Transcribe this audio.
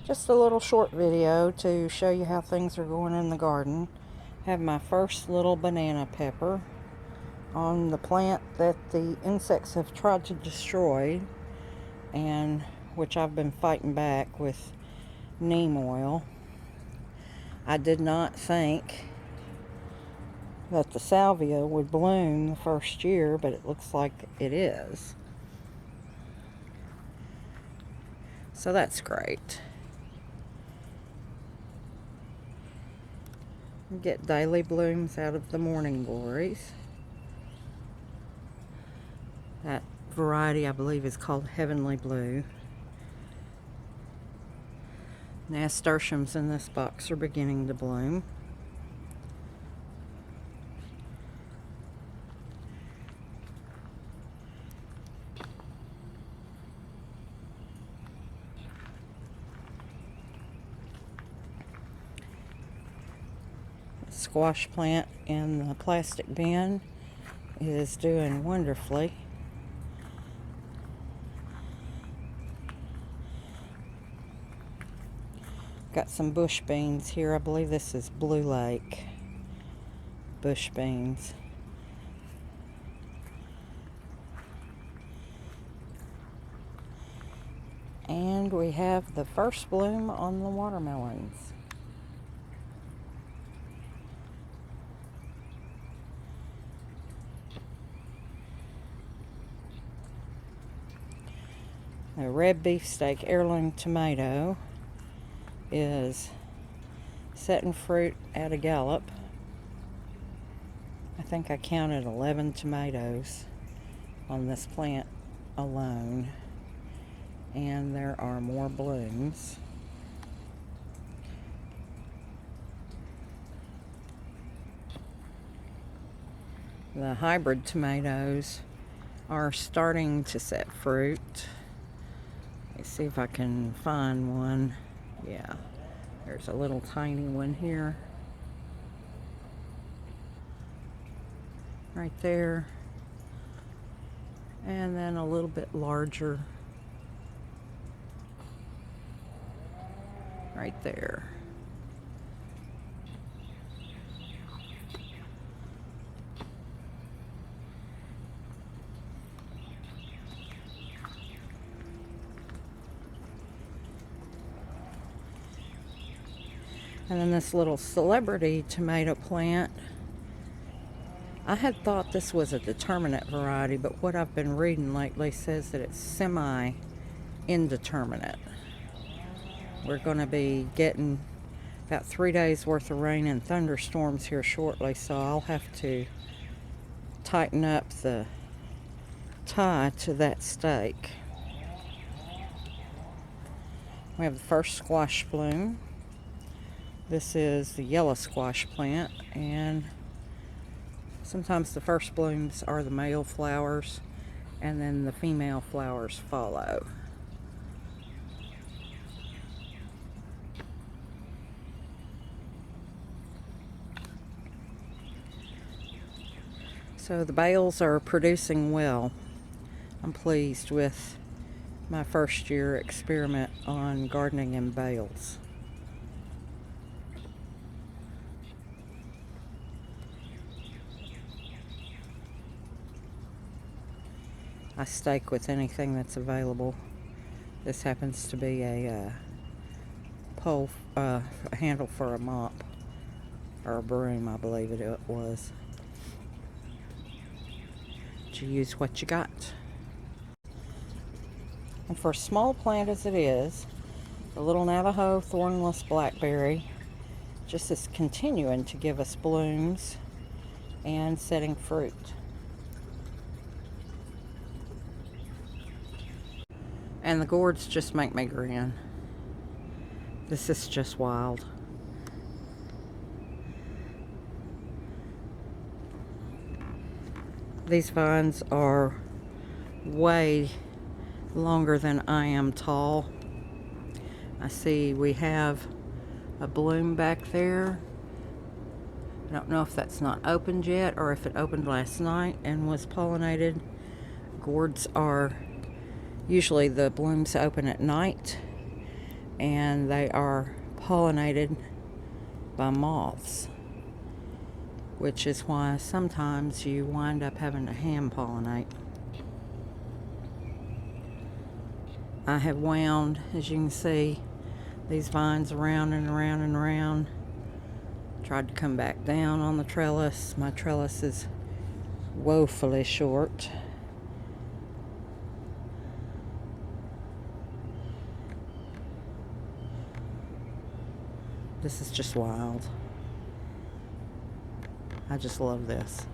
Just a little short video to show you how things are going in the garden. Have my first little banana pepper on the plant that the insects have tried to destroy, and which I've been fighting back with neem oil. I did not think that the salvia would bloom the first year, but it looks like it is. So that's great. Get daily blooms out of the morning glories. That variety I believe is called Heavenly Blue. Nasturtiums in this box are beginning to bloom. Squash plant in the plastic bin is doing wonderfully. Got some bush beans here. I believe this is Blue Lake bush beans. And we have the first bloom on the watermelons. The red beefsteak heirloom tomato is setting fruit at a gallop. I think I counted 11 tomatoes on this plant alone, and there are more blooms. The hybrid tomatoes are starting to set fruit. Let's see if I can find one. Yeah, there's a little tiny one here. Right there. And then a little bit larger. Right there. And then this little celebrity tomato plant, I had thought this was a determinate variety, but what I've been reading lately says that it's semi-indeterminate. We're going to be getting about 3 days worth of rain and thunderstorms here shortly, so I'll have to tighten up the tie to that stake. We have the first squash bloom. This is the yellow squash plant, and sometimes the first blooms are the male flowers and then the female flowers follow. So the bales are producing well. I'm pleased with my first year experiment on gardening in bales. I stake with anything that's available. This happens to be a pole, a handle for a mop, or a broom, I believe it was. But you use what you got. And for a small plant as it is, the little Navajo thornless blackberry just is continuing to give us blooms and setting fruit. And the gourds just make me grin. This is just wild. These vines are way longer than I am tall. I see we have a bloom back there. I don't know if that's not opened yet or if it opened last night and was pollinated. Gourds are usually the blooms open at night, and they are pollinated by moths, which is why sometimes you wind up having to hand pollinate. I have wound, as you can see, these vines around and around and around. Tried to come back down on the trellis. My trellis is woefully short. This is just wild. I just love this.